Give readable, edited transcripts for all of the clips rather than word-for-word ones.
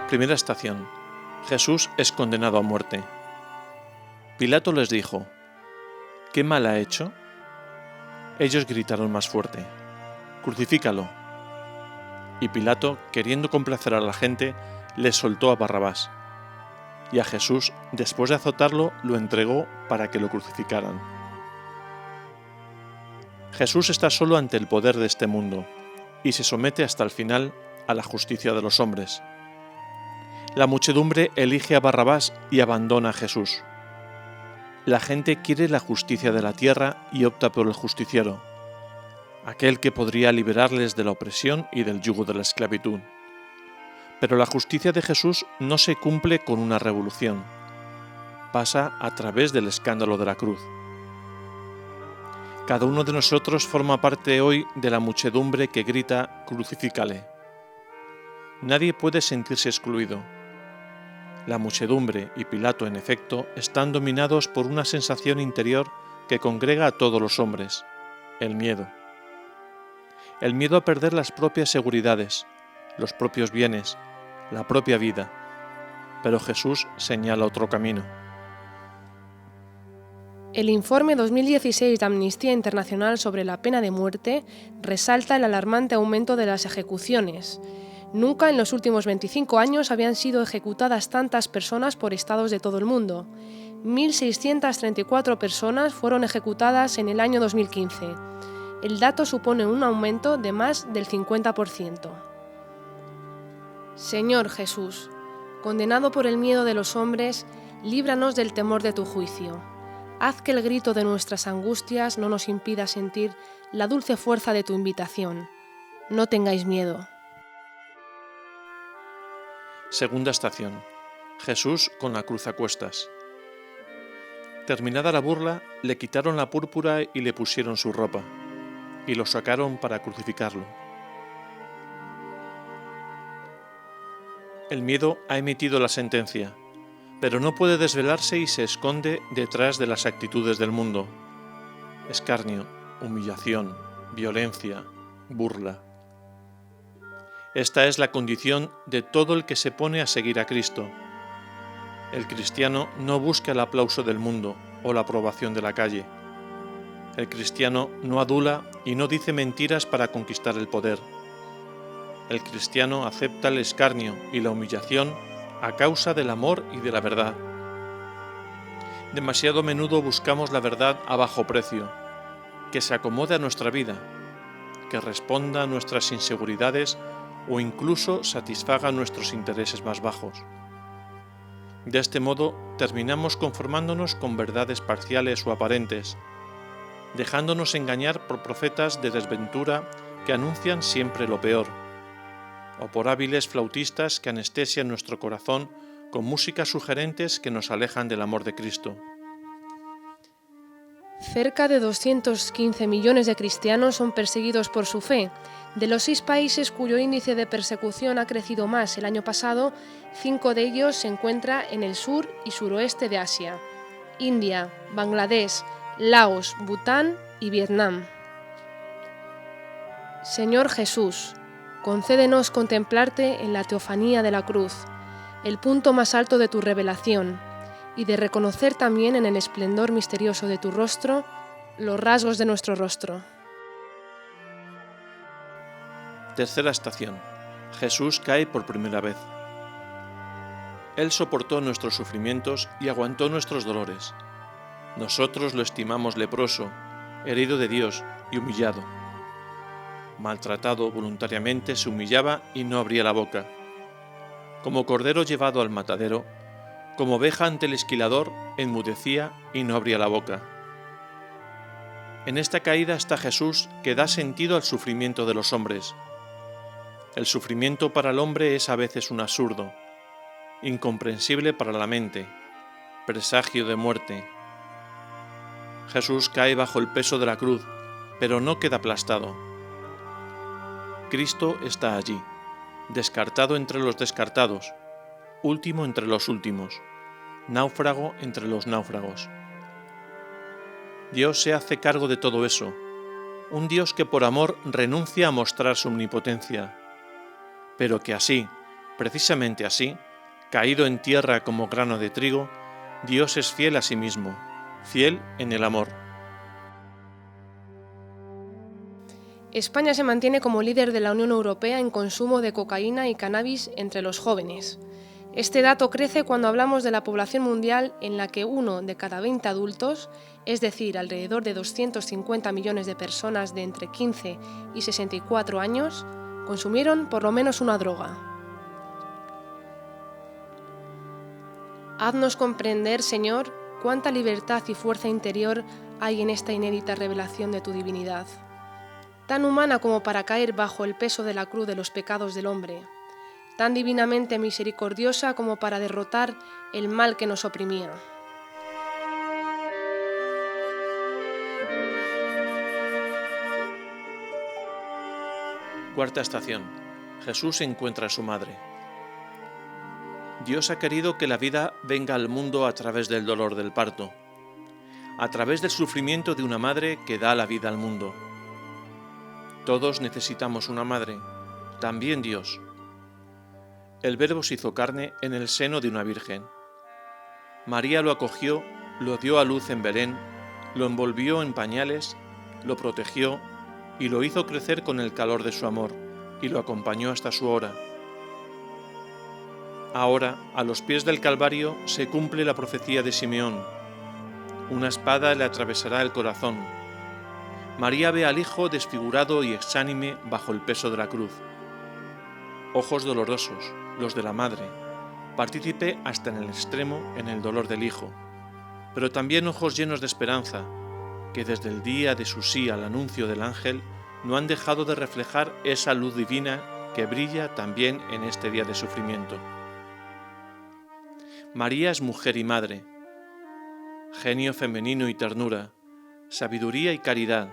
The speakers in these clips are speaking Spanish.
Primera estación. Jesús es condenado a muerte. Pilato les dijo: ¿Qué mal ha hecho? Ellos gritaron más fuerte: ¡Crucifícalo! Y Pilato, queriendo complacer a la gente, les soltó a Barrabás. Y a Jesús, después de azotarlo, lo entregó para que lo crucificaran. Jesús está solo ante el poder de este mundo y se somete hasta el final a la justicia de los hombres. La muchedumbre elige a Barrabás y abandona a Jesús. La gente quiere la justicia de la tierra y opta por el justiciero, aquel que podría liberarles de la opresión y del yugo de la esclavitud. Pero la justicia de Jesús no se cumple con una revolución. Pasa a través del escándalo de la cruz. Cada uno de nosotros forma parte hoy de la muchedumbre que grita: «Crucifícale». Nadie puede sentirse excluido. La muchedumbre y Pilato, en efecto, están dominados por una sensación interior que congrega a todos los hombres: el miedo. El miedo a perder las propias seguridades, los propios bienes, la propia vida. Pero Jesús señala otro camino. El informe 2016 de Amnistía Internacional sobre la pena de muerte resalta el alarmante aumento de las ejecuciones. Nunca en los últimos 25 años habían sido ejecutadas tantas personas por estados de todo el mundo. 1.634 personas fueron ejecutadas en el año 2015. El dato supone un aumento de más del 50%. Señor Jesús, condenado por el miedo de los hombres, líbranos del temor de tu juicio. Haz que el grito de nuestras angustias no nos impida sentir la dulce fuerza de tu invitación. No tengáis miedo. Segunda estación. Jesús con la cruz a cuestas. Terminada la burla, le quitaron la púrpura y le pusieron su ropa, y lo sacaron para crucificarlo. El miedo ha emitido la sentencia, pero no puede desvelarse y se esconde detrás de las actitudes del mundo: escarnio, humillación, violencia, burla. Esta es la condición de todo el que se pone a seguir a Cristo. El cristiano no busca el aplauso del mundo o la aprobación de la calle. El cristiano no adula y no dice mentiras para conquistar el poder. El cristiano acepta el escarnio y la humillación a causa del amor y de la verdad. Demasiado menudo buscamos la verdad a bajo precio, que se acomode a nuestra vida, que responda a nuestras inseguridades o incluso satisfaga nuestros intereses más bajos. De este modo, terminamos conformándonos con verdades parciales o aparentes, dejándonos engañar por profetas de desventura que anuncian siempre lo peor, o por hábiles flautistas que anestesian nuestro corazón con músicas sugerentes que nos alejan del amor de Cristo. Cerca de 215 millones de cristianos son perseguidos por su fe. De los 6 países cuyo índice de persecución ha crecido más el año pasado, 5 de ellos se encuentran en el sur y suroeste de Asia: India, Bangladesh, Laos, Bután y Vietnam. Señor Jesús, concédenos contemplarte en la teofanía de la cruz, el punto más alto de tu revelación, y de reconocer también en el esplendor misterioso de tu rostro los rasgos de nuestro rostro. Tercera estación. Jesús cae por primera vez. Él soportó nuestros sufrimientos y aguantó nuestros dolores. Nosotros lo estimamos leproso, herido de Dios y humillado. Maltratado voluntariamente, se humillaba y no abría la boca. Como cordero llevado al matadero, como oveja ante el esquilador, enmudecía y no abría la boca. En esta caída está Jesús, que da sentido al sufrimiento de los hombres. El sufrimiento para el hombre es a veces un absurdo, incomprensible para la mente, presagio de muerte. Jesús cae bajo el peso de la cruz, pero no queda aplastado. Cristo está allí, descartado entre los descartados, último entre los últimos, náufrago entre los náufragos. Dios se hace cargo de todo eso, un Dios que por amor renuncia a mostrar su omnipotencia, pero que así, Precisamente así, caído en tierra como grano de trigo, Dios es fiel a sí mismo, fiel en el amor. España se mantiene como líder de la Unión Europea en consumo de cocaína y cannabis entre los jóvenes. Este dato crece cuando hablamos de la población mundial, en la que 1 de cada 20 adultos, es decir, alrededor de 250 millones de personas de entre 15 y 64 años, consumieron por lo menos una droga. Haznos comprender, Señor, cuánta libertad y fuerza interior hay en esta inédita revelación de tu divinidad, tan humana como para caer bajo el peso de la cruz de los pecados del hombre, tan divinamente misericordiosa como para derrotar el mal que nos oprimía. Cuarta estación. Jesús encuentra a su madre. Dios ha querido que la vida venga al mundo a través del dolor del parto, a través del sufrimiento de una madre que da la vida al mundo. Todos necesitamos una madre, también Dios. El Verbo se hizo carne en el seno de una virgen. María lo acogió, lo dio a luz en Belén, lo envolvió en pañales, lo protegió y lo hizo crecer con el calor de su amor, y lo acompañó hasta su hora. Ahora, a los pies del Calvario, se cumple la profecía de Simeón. Una espada le atravesará el corazón. María ve al Hijo desfigurado y exánime bajo el peso de la cruz. Ojos dolorosos, los de la madre, partícipe hasta en el extremo en el dolor del Hijo, pero también ojos llenos de esperanza, que desde el día de su sí al anuncio del ángel no han dejado de reflejar esa luz divina que brilla también en este día de sufrimiento. María es mujer y madre, genio femenino y ternura, sabiduría y caridad.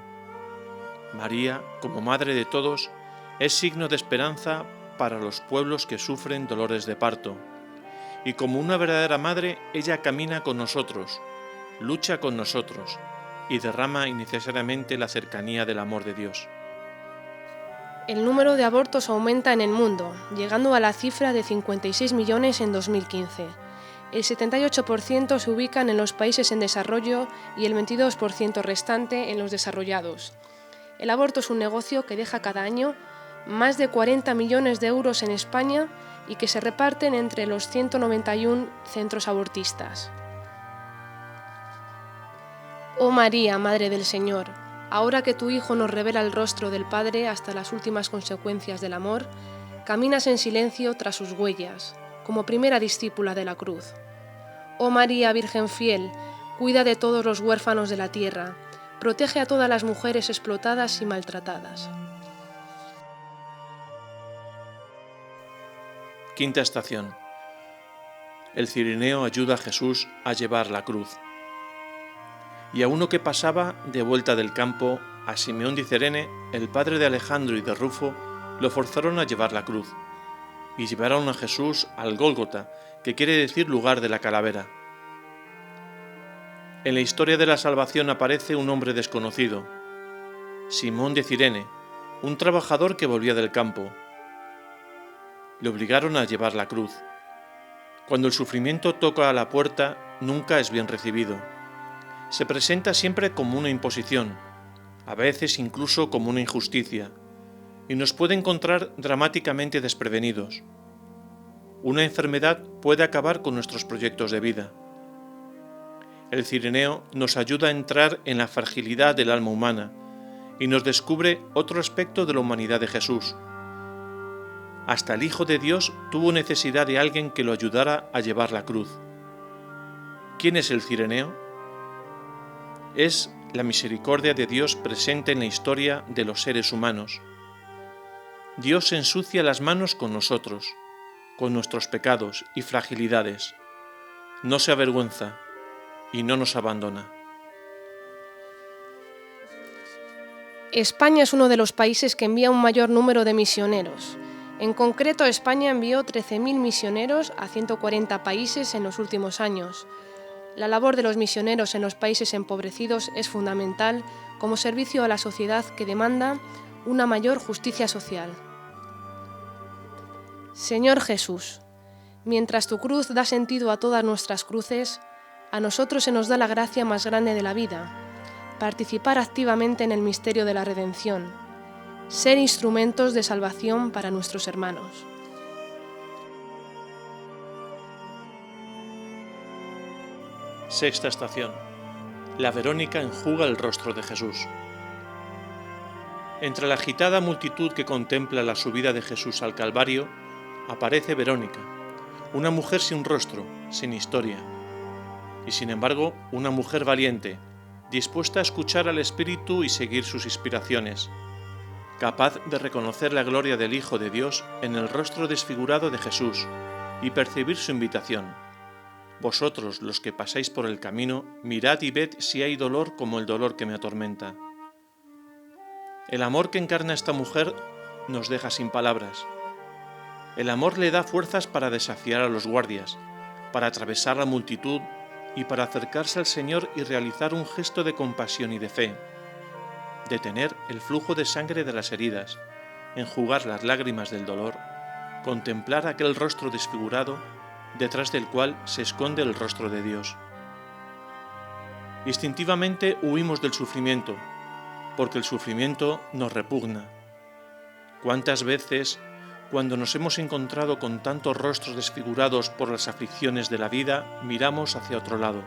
María, como madre de todos, es signo de esperanza para los pueblos que sufren dolores de parto, y como una verdadera madre, ella camina con nosotros, lucha con nosotros, y derrama innecesariamente la cercanía del amor de Dios. El número de abortos aumenta en el mundo, llegando a la cifra de 56 millones en 2015. El 78% se ubican en los países en desarrollo y el 22% restante en los desarrollados. El aborto es un negocio que deja cada año más de 40 millones de euros en España y que se reparten entre los 191 centros abortistas. Oh María, Madre del Señor, ahora que tu Hijo nos revela el rostro del Padre hasta las últimas consecuencias del amor, caminas en silencio tras sus huellas, como primera discípula de la cruz. Oh María, Virgen fiel, cuida de todos los huérfanos de la tierra, protege a todas las mujeres explotadas y maltratadas. Quinta estación. El cirineo ayuda a Jesús a llevar la cruz. Y a uno que pasaba de vuelta del campo, a Simeón de Cirene, el padre de Alejandro y de Rufo, lo forzaron a llevar la cruz, y llevaron a Jesús al Gólgota, que quiere decir lugar de la calavera. En la historia de la salvación aparece un hombre desconocido, Simón de Cirene, un trabajador que volvía del campo. Le obligaron a llevar la cruz. Cuando el sufrimiento toca a la puerta, nunca es bien recibido. Se presenta siempre como una imposición, a veces incluso como una injusticia, y nos puede encontrar dramáticamente desprevenidos. Una enfermedad puede acabar con nuestros proyectos de vida. El cirineo nos ayuda a entrar en la fragilidad del alma humana y nos descubre otro aspecto de la humanidad de Jesús. Hasta el Hijo de Dios tuvo necesidad de alguien que lo ayudara a llevar la cruz. ¿Quién es el cirineo? Es la misericordia de Dios presente en la historia de los seres humanos. Dios se ensucia las manos con nosotros, con nuestros pecados y fragilidades. No se avergüenza y no nos abandona. España es uno de los países que envía un mayor número de misioneros. En concreto, España envió 13.000 misioneros a 140 países en los últimos años. La labor de los misioneros en los países empobrecidos es fundamental como servicio a la sociedad que demanda una mayor justicia social. Señor Jesús, mientras tu cruz da sentido a todas nuestras cruces, a nosotros se nos da la gracia más grande de la vida, participar activamente en el misterio de la redención, ser instrumentos de salvación para nuestros hermanos. Sexta estación. La Verónica enjuga el rostro de Jesús. Entre la agitada multitud que contempla la subida de Jesús al Calvario, aparece Verónica, una mujer sin rostro, sin historia, y sin embargo una mujer valiente, dispuesta a escuchar al Espíritu y seguir sus inspiraciones, capaz de reconocer la gloria del Hijo de Dios en el rostro desfigurado de Jesús y percibir su invitación. Vosotros, los que pasáis por el camino, mirad y ved si hay dolor como el dolor que me atormenta. El amor que encarna esta mujer nos deja sin palabras. El amor le da fuerzas para desafiar a los guardias, para atravesar la multitud y para acercarse al Señor y realizar un gesto de compasión y de fe, detener el flujo de sangre de las heridas, enjugar las lágrimas del dolor, contemplar aquel rostro desfigurado detrás del cual se esconde el rostro de Dios. Instintivamente huimos del sufrimiento, porque el sufrimiento nos repugna. ¿Cuántas veces, cuando nos hemos encontrado con tantos rostros desfigurados por las aflicciones de la vida, miramos hacia otro lado?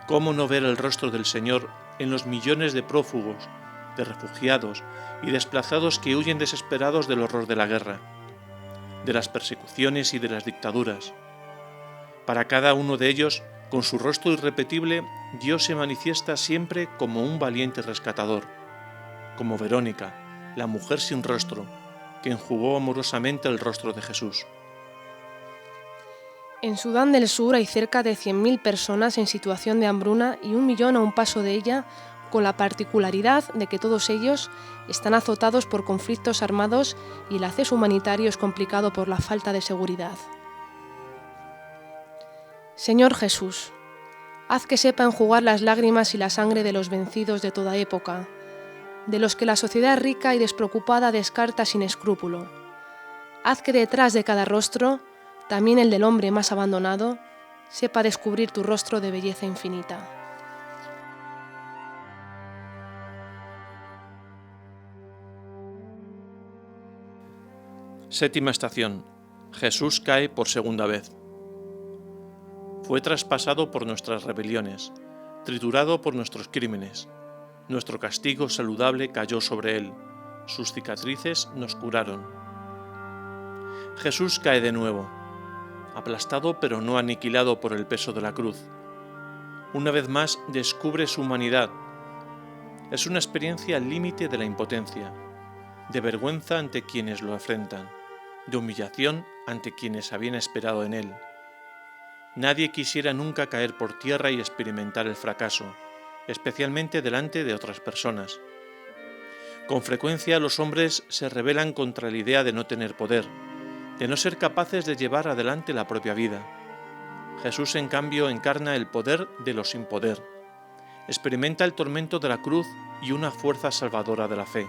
¿Cómo no ver el rostro del Señor en los millones de prófugos, de refugiados y desplazados que huyen desesperados del horror de la guerra, de las persecuciones y de las dictaduras? Para cada uno de ellos, con su rostro irrepetible, Dios se manifiesta siempre como un valiente rescatador, como Verónica, la mujer sin rostro, que enjugó amorosamente el rostro de Jesús. En Sudán del Sur hay cerca de 100.000 personas en situación de hambruna y 1 millón a un paso de ella, con la particularidad de que todos ellos están azotados por conflictos armados y el acceso humanitario es complicado por la falta de seguridad. Señor Jesús, haz que sepa enjugar las lágrimas y la sangre de los vencidos de toda época, de los que la sociedad rica y despreocupada descarta sin escrúpulo. Haz que detrás de cada rostro, también el del hombre más abandonado, sepa descubrir tu rostro de belleza infinita. Séptima estación. Jesús cae por segunda vez. Fue traspasado por nuestras rebeliones, triturado por nuestros crímenes. Nuestro castigo saludable cayó sobre él, sus cicatrices nos curaron. Jesús cae de nuevo, aplastado pero no aniquilado por el peso de la cruz. Una vez más descubre su humanidad. Es una experiencia al límite de la impotencia, de vergüenza ante quienes lo afrentan, de humillación ante quienes habían esperado en él. Nadie quisiera nunca caer por tierra y experimentar el fracaso, especialmente delante de otras personas. Con frecuencia los hombres se rebelan contra la idea de no tener poder, de no ser capaces de llevar adelante la propia vida. Jesús, en cambio, encarna el poder de los sin poder. Experimenta el tormento de la cruz y una fuerza salvadora de la fe.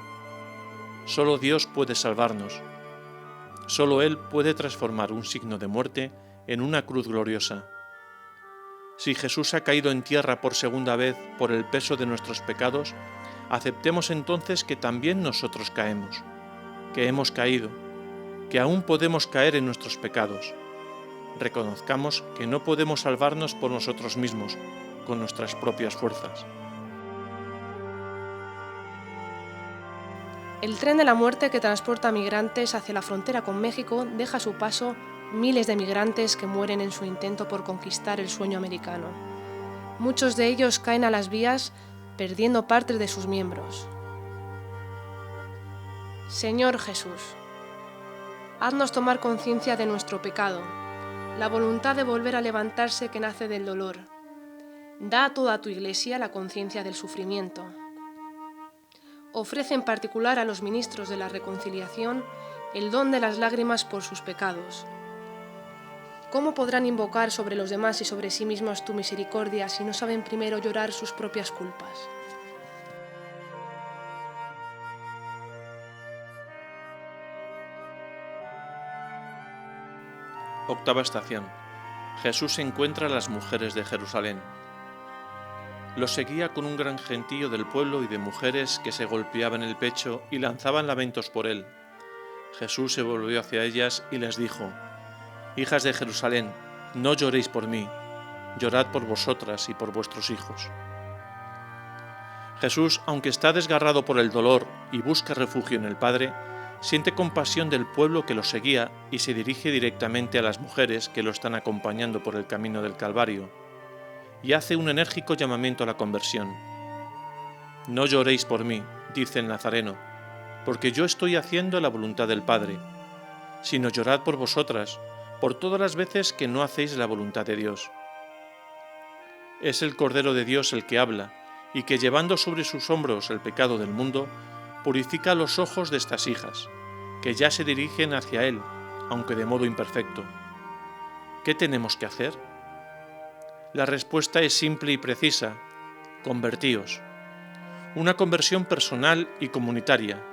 Solo Dios puede salvarnos. Solo Él puede transformar un signo de muerte en una cruz gloriosa. Si Jesús ha caído en tierra por segunda vez por el peso de nuestros pecados, aceptemos entonces que también nosotros caemos, que hemos caído, que aún podemos caer en nuestros pecados. Reconozcamos que no podemos salvarnos por nosotros mismos, con nuestras propias fuerzas. El tren de la muerte que transporta migrantes hacia la frontera con México deja a su paso miles de migrantes que mueren en su intento por conquistar el sueño americano. Muchos de ellos caen a las vías perdiendo parte de sus miembros. Señor Jesús, haznos tomar conciencia de nuestro pecado, la voluntad de volver a levantarse que nace del dolor. Da a toda tu Iglesia la conciencia del sufrimiento. Ofrece en particular a los ministros de la reconciliación el don de las lágrimas por sus pecados. ¿Cómo podrán invocar sobre los demás y sobre sí mismos tu misericordia si no saben primero llorar sus propias culpas? Octava estación. Jesús encuentra a las mujeres de Jerusalén. Los seguía con un gran gentío del pueblo y de mujeres que se golpeaban el pecho y lanzaban lamentos por él. Jesús se volvió hacia ellas y les dijo: «Hijas de Jerusalén, no lloréis por mí, llorad por vosotras y por vuestros hijos». Jesús, aunque está desgarrado por el dolor y busca refugio en el Padre, siente compasión del pueblo que lo seguía y se dirige directamente a las mujeres que lo están acompañando por el camino del Calvario, y hace un enérgico llamamiento a la conversión. «No lloréis por mí», dice el Nazareno, «porque yo estoy haciendo la voluntad del Padre, sino llorad por vosotras, por todas las veces que no hacéis la voluntad de Dios». Es el Cordero de Dios el que habla, y que llevando sobre sus hombros el pecado del mundo, purifica los ojos de estas hijas, que ya se dirigen hacia Él, aunque de modo imperfecto. ¿Qué tenemos que hacer? La respuesta es simple y precisa: convertíos. Una conversión personal y comunitaria.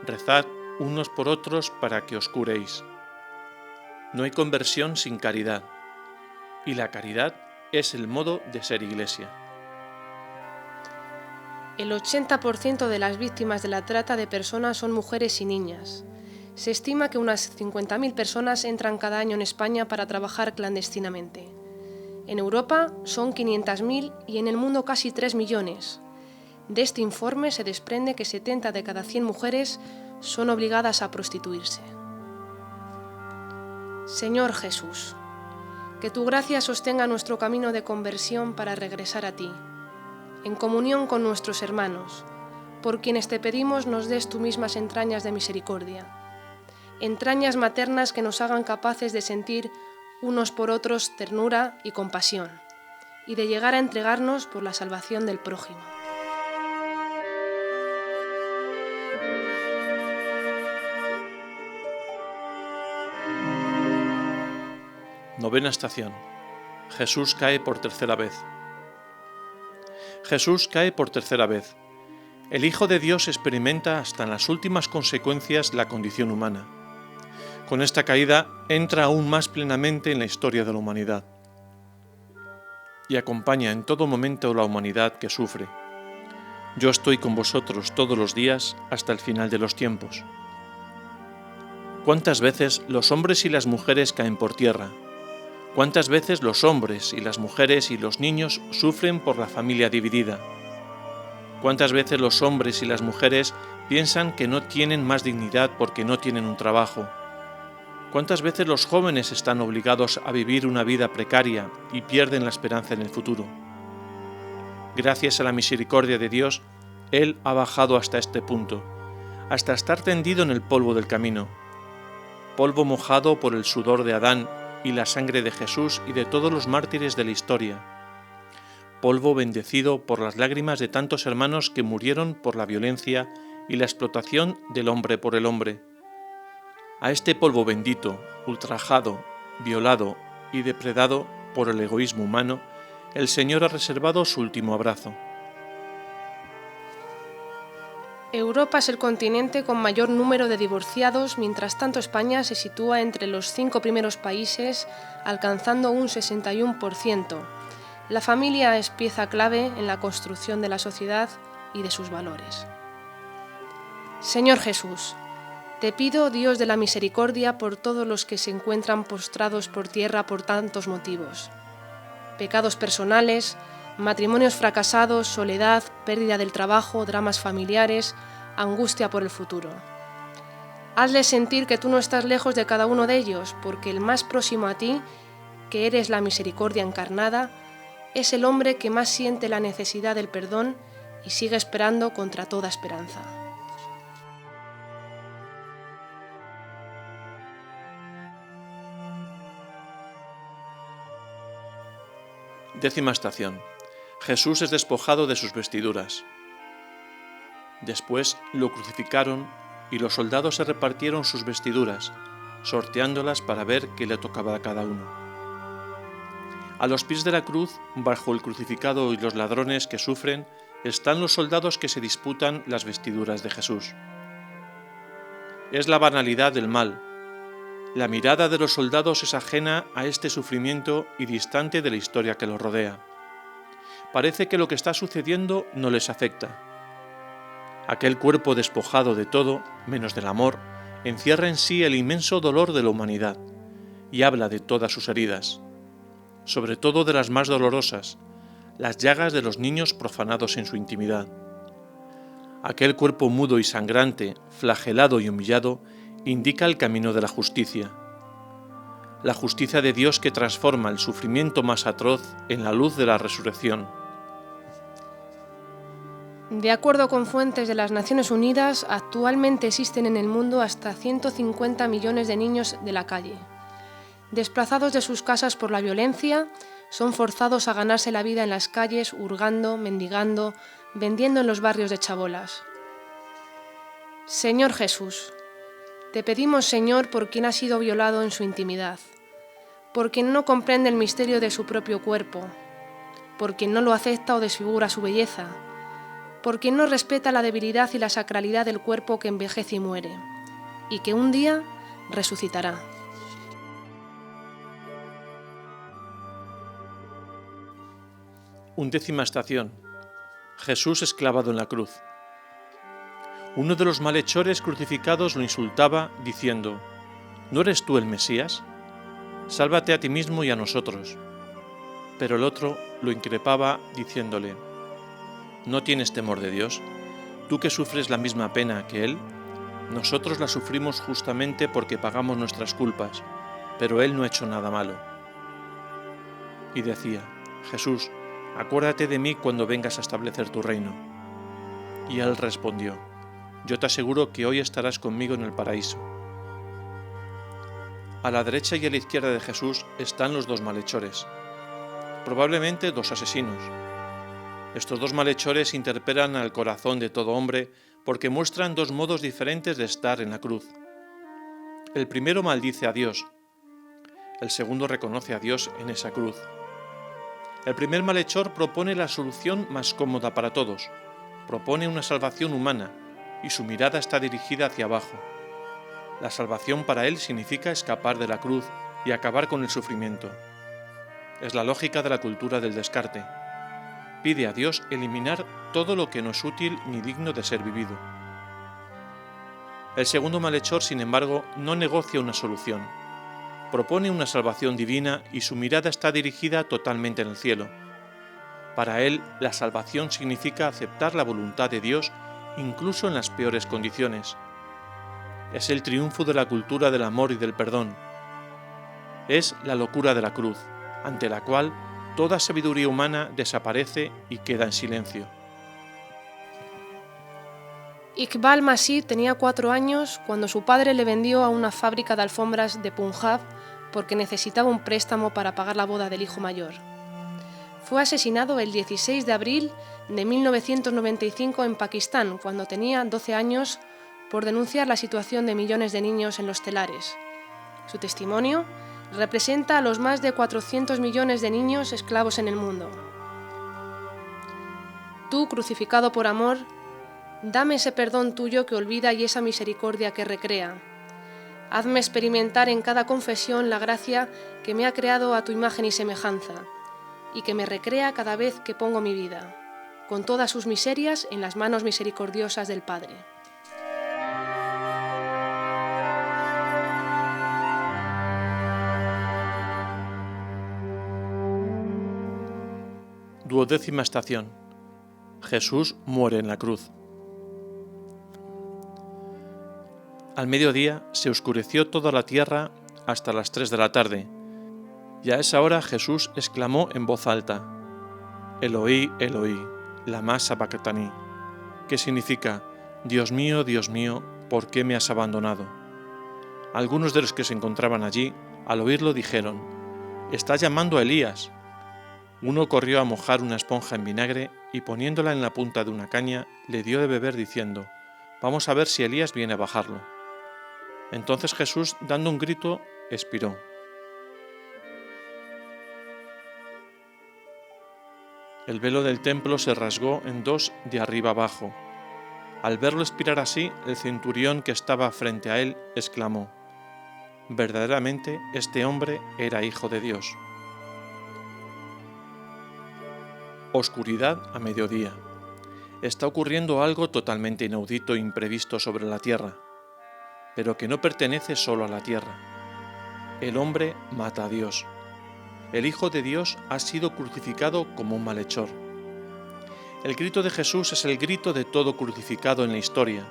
Rezad unos por otros para que os curéis. No hay conversión sin caridad, y la caridad es el modo de ser Iglesia. El 80% de las víctimas de la trata de personas son mujeres y niñas. Se estima que unas 50.000 personas entran cada año en España para trabajar clandestinamente. En Europa son 500.000 y en el mundo casi 3 millones. De este informe se desprende que 70 de cada 100 mujeres son obligadas a prostituirse. Señor Jesús, que tu gracia sostenga nuestro camino de conversión para regresar a ti, en comunión con nuestros hermanos, por quienes te pedimos nos des tus mismas entrañas de misericordia, entrañas maternas que nos hagan capaces de sentir unos por otros ternura y compasión, y de llegar a entregarnos por la salvación del prójimo. Novena estación. Jesús cae por tercera vez. Jesús cae por tercera vez. El Hijo de Dios experimenta hasta en las últimas consecuencias la condición humana. Con esta caída entra aún más plenamente en la historia de la humanidad y acompaña en todo momento a la humanidad que sufre. Yo estoy con vosotros todos los días hasta el final de los tiempos. ¿Cuántas veces los hombres y las mujeres caen por tierra? ¿Cuántas veces los hombres y las mujeres y los niños sufren por la familia dividida? ¿Cuántas veces los hombres y las mujeres piensan que no tienen más dignidad porque no tienen un trabajo? ¿Cuántas veces los jóvenes están obligados a vivir una vida precaria y pierden la esperanza en el futuro? Gracias a la misericordia de Dios, Él ha bajado hasta este punto, hasta estar tendido en el polvo del camino, polvo mojado por el sudor de Adán y la sangre de Jesús y de todos los mártires de la historia, polvo bendecido por las lágrimas de tantos hermanos que murieron por la violencia y la explotación del hombre por el hombre. A este polvo bendito, ultrajado, violado y depredado por el egoísmo humano, el Señor ha reservado su último abrazo. Europa es el continente con mayor número de divorciados, mientras tanto España se sitúa entre los 5 primeros países, alcanzando un 61%. La familia es pieza clave en la construcción de la sociedad y de sus valores. Señor Jesús, te pido, Dios de la misericordia, por todos los que se encuentran postrados por tierra por tantos motivos: pecados personales, matrimonios fracasados, soledad, pérdida del trabajo, dramas familiares, angustia por el futuro. Hazles sentir que tú no estás lejos de cada uno de ellos, porque el más próximo a ti, que eres la misericordia encarnada, es el hombre que más siente la necesidad del perdón y sigue esperando contra toda esperanza. Décima estación. Jesús es despojado de sus vestiduras. Después lo crucificaron y los soldados se repartieron sus vestiduras, sorteándolas para ver qué le tocaba a cada uno. A los pies de la cruz, bajo el crucificado y los ladrones que sufren, están los soldados que se disputan las vestiduras de Jesús. Es la banalidad del mal, La mirada de los soldados es ajena a este sufrimiento y distante de la historia que los rodea. Parece que lo que está sucediendo no les afecta. Aquel cuerpo despojado de todo, menos del amor, encierra en sí el inmenso dolor de la humanidad y habla de todas sus heridas, sobre todo de las más dolorosas, las llagas de los niños profanados en su intimidad. Aquel cuerpo mudo y sangrante, flagelado y humillado, indica el camino de la justicia de Dios que transforma el sufrimiento más atroz en la luz de la resurrección. De acuerdo con fuentes de las Naciones Unidas, actualmente existen en el mundo hasta 150 millones de niños de la calle. Desplazados de sus casas por la violencia, son forzados a ganarse la vida en las calles, hurgando, mendigando, vendiendo en los barrios de chabolas. Señor Jesús, te pedimos, Señor, por quien ha sido violado en su intimidad, por quien no comprende el misterio de su propio cuerpo, por quien no lo acepta o desfigura su belleza, por quien no respeta la debilidad y la sacralidad del cuerpo que envejece y muere, y que un día resucitará. Undécima estación. Jesús es clavado en la cruz. Uno de los malhechores crucificados lo insultaba diciendo: ¿No eres tú el Mesías? Sálvate a ti mismo y a nosotros. Pero el otro lo increpaba diciéndole: ¿No tienes temor de Dios? ¿Tú que sufres la misma pena que Él? Nosotros la sufrimos justamente porque pagamos nuestras culpas, pero Él no ha hecho nada malo. Y decía: Jesús, acuérdate de mí cuando vengas a establecer tu reino. Y Él respondió: Yo te aseguro que hoy estarás conmigo en el paraíso. A la derecha y a la izquierda de Jesús están los dos malhechores, probablemente dos asesinos. Estos dos malhechores interpelan al corazón de todo hombre porque muestran dos modos diferentes de estar en la cruz. El primero maldice a Dios, el segundo reconoce a Dios en esa cruz. El primer malhechor propone la solución más cómoda para todos, propone una salvación humana, y su mirada está dirigida hacia abajo. La salvación para él significa escapar de la cruz y acabar con el sufrimiento. Es la lógica de la cultura del descarte. Pide a Dios eliminar todo lo que no es útil ni digno de ser vivido. El segundo malhechor, sin embargo, no negocia una solución. Propone una salvación divina y su mirada está dirigida totalmente en el cielo. Para él, la salvación significa aceptar la voluntad de Dios incluso en las peores condiciones. Es el triunfo de la cultura del amor y del perdón. Es la locura de la cruz, ante la cual toda sabiduría humana desaparece y queda en silencio. Iqbal Masih tenía 4 años cuando su padre le vendió a una fábrica de alfombras de Punjab porque necesitaba un préstamo para pagar la boda del hijo mayor. Fue asesinado el 16 de abril de 1995 en Pakistán, cuando tenía 12 años, por denunciar la situación de millones de niños en los telares. Su testimonio representa a los más de 400 millones de niños esclavos en el mundo. Tú, crucificado por amor, dame ese perdón tuyo que olvida y esa misericordia que recrea. Hazme experimentar en cada confesión la gracia que me ha creado a tu imagen y semejanza, y que me recrea cada vez que pongo mi vida, con todas sus miserias en las manos misericordiosas del Padre. Duodécima estación. Jesús muere en la cruz. Al mediodía se oscureció toda la tierra hasta las 3 de la tarde, y a esa hora Jesús exclamó en voz alta: Eloí, Eloí, lama sabactani, que significa: Dios mío, ¿por qué me has abandonado? Algunos de los que se encontraban allí, al oírlo, dijeron: Está llamando a Elías. Uno corrió a mojar una esponja en vinagre y poniéndola en la punta de una caña, le dio de beber diciendo: Vamos a ver si Elías viene a bajarlo. Entonces Jesús, dando un grito, expiró. El velo del templo se rasgó en dos de arriba abajo. Al verlo expirar así, el centurión que estaba frente a él exclamó: verdaderamente este hombre era hijo de Dios. Oscuridad a mediodía. Está ocurriendo algo totalmente inaudito e imprevisto sobre la tierra, pero que no pertenece solo a la tierra. El hombre mata a Dios. El Hijo de Dios ha sido crucificado como un malhechor. El grito de Jesús es el grito de todo crucificado en la historia,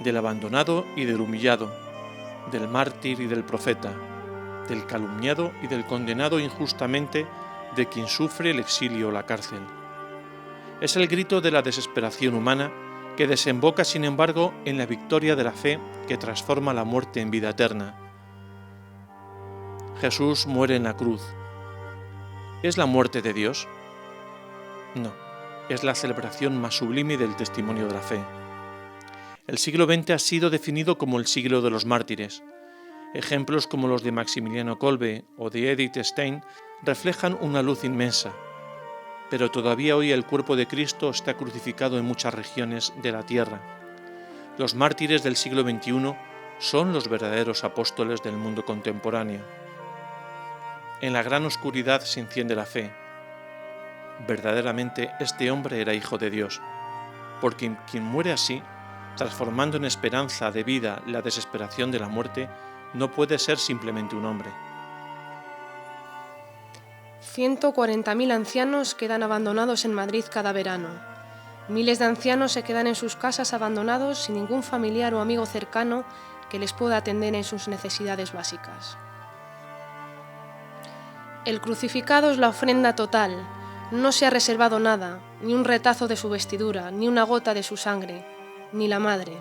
del abandonado y del humillado, del mártir y del profeta, del calumniado y del condenado injustamente, de quien sufre el exilio o la cárcel. Es el grito de la desesperación humana que desemboca, sin embargo, en la victoria de la fe que transforma la muerte en vida eterna. Jesús muere en la cruz. ¿Es la muerte de Dios? No, es la celebración más sublime del testimonio de la fe. El siglo XX ha sido definido como el siglo de los mártires. Ejemplos como los de Maximiliano Kolbe o de Edith Stein reflejan una luz inmensa, pero todavía hoy el cuerpo de Cristo está crucificado en muchas regiones de la tierra. Los mártires del siglo XXI son los verdaderos apóstoles del mundo contemporáneo. En la gran oscuridad se enciende la fe. Verdaderamente este hombre era hijo de Dios, porque quien muere así, transformando en esperanza de vida la desesperación de la muerte, no puede ser simplemente un hombre. 140.000 ancianos quedan abandonados en Madrid cada verano. Miles de ancianos se quedan en sus casas abandonados sin ningún familiar o amigo cercano que les pueda atender en sus necesidades básicas. El crucificado es la ofrenda total. No se ha reservado nada, ni un retazo de su vestidura, ni una gota de su sangre, ni la madre.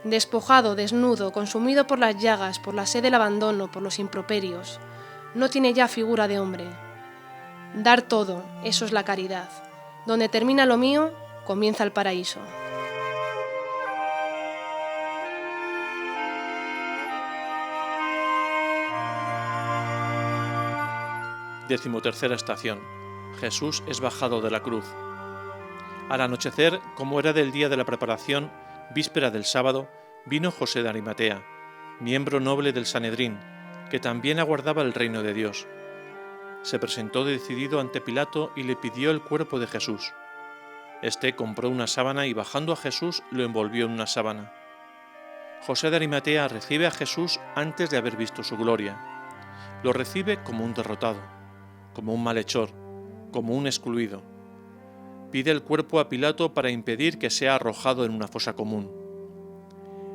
Despojado, desnudo, consumido por las llagas, por la sed del abandono, por los improperios, no tiene ya figura de hombre. Dar todo, eso es la caridad. Donde termina lo mío, comienza el paraíso. Decimotercera estación. Jesús es bajado de la cruz. Al anochecer, como era del día de la preparación, víspera del sábado, vino José de Arimatea, miembro noble del Sanedrín, que también aguardaba el reino de Dios. Se presentó decidido ante Pilato y le pidió el cuerpo de Jesús. Este compró una sábana y bajando a Jesús lo envolvió en una sábana. José de Arimatea recibe a Jesús antes de haber visto su gloria. Lo recibe como un derrotado, como un malhechor, como un excluido. Pide el cuerpo a Pilato para impedir que sea arrojado en una fosa común.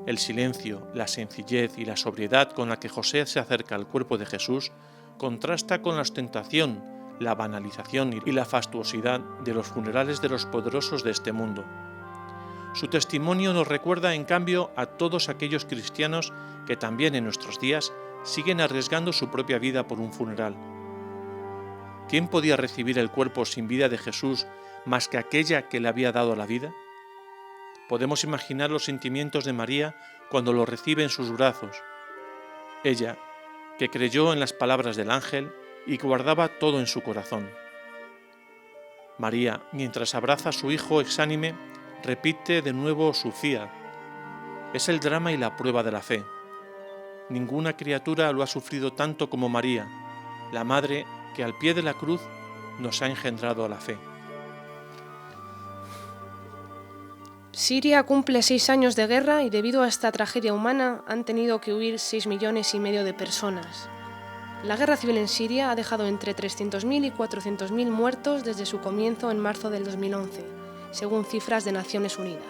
El silencio, la sencillez y la sobriedad con la que José se acerca al cuerpo de Jesús contrasta con la ostentación, la banalización y la fastuosidad de los funerales de los poderosos de este mundo. Su testimonio nos recuerda, en cambio, a todos aquellos cristianos que también en nuestros días siguen arriesgando su propia vida por un funeral. ¿Quién podía recibir el cuerpo sin vida de Jesús más que aquella que le había dado la vida? Podemos imaginar los sentimientos de María cuando lo recibe en sus brazos. Ella, que creyó en las palabras del ángel y guardaba todo en su corazón. María, mientras abraza a su hijo exánime, repite de nuevo su fiat. Es el drama y la prueba de la fe. Ninguna criatura lo ha sufrido tanto como María, la madre que al pie de la cruz nos ha engendrado a la fe. Siria cumple 6 años de guerra y debido a esta tragedia humana han tenido que huir 6,5 millones de personas. La guerra civil en Siria ha dejado entre 300.000 y 400.000 muertos desde su comienzo en marzo del 2011, según cifras de Naciones Unidas.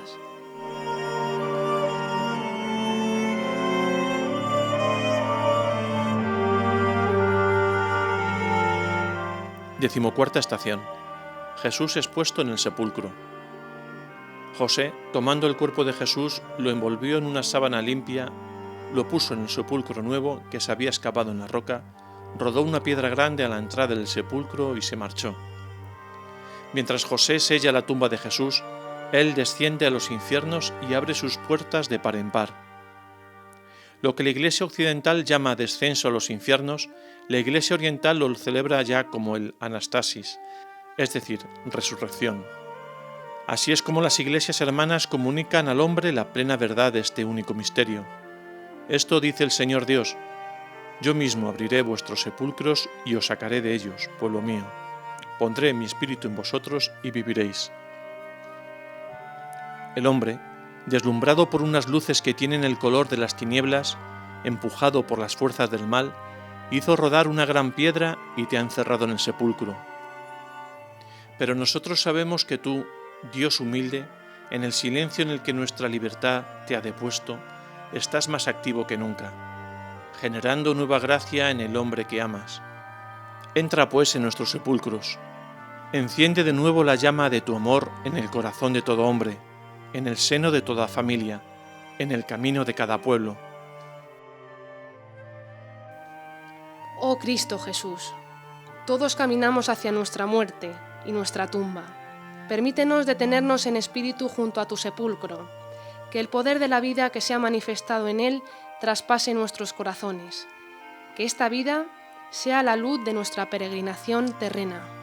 Decimocuarta estación. Jesús expuesto en el sepulcro. José, tomando el cuerpo de Jesús, lo envolvió en una sábana limpia, lo puso en el sepulcro nuevo que se había excavado en la roca, rodó una piedra grande a la entrada del sepulcro y se marchó. Mientras José sella la tumba de Jesús, él desciende a los infiernos y abre sus puertas de par en par. Lo que la Iglesia occidental llama descenso a los infiernos, la Iglesia oriental lo celebra ya como el Anastasis, es decir, resurrección. Así es como las iglesias hermanas comunican al hombre la plena verdad de este único misterio. Esto dice el Señor Dios: Yo mismo abriré vuestros sepulcros y os sacaré de ellos, pueblo mío. Pondré mi espíritu en vosotros y viviréis. El hombre, deslumbrado por unas luces que tienen el color de las tinieblas, empujado por las fuerzas del mal, hizo rodar una gran piedra y te ha encerrado en el sepulcro. Pero nosotros sabemos que tú, Dios humilde, en el silencio en el que nuestra libertad te ha depuesto, estás más activo que nunca, generando nueva gracia en el hombre que amas. Entra pues en nuestros sepulcros, enciende de nuevo la llama de tu amor en el corazón de todo hombre, en el seno de toda familia, en el camino de cada pueblo. Oh Cristo Jesús, todos caminamos hacia nuestra muerte y nuestra tumba. Permítenos detenernos en espíritu junto a tu sepulcro, que el poder de la vida que se ha manifestado en él traspase nuestros corazones, que esta vida sea la luz de nuestra peregrinación terrena.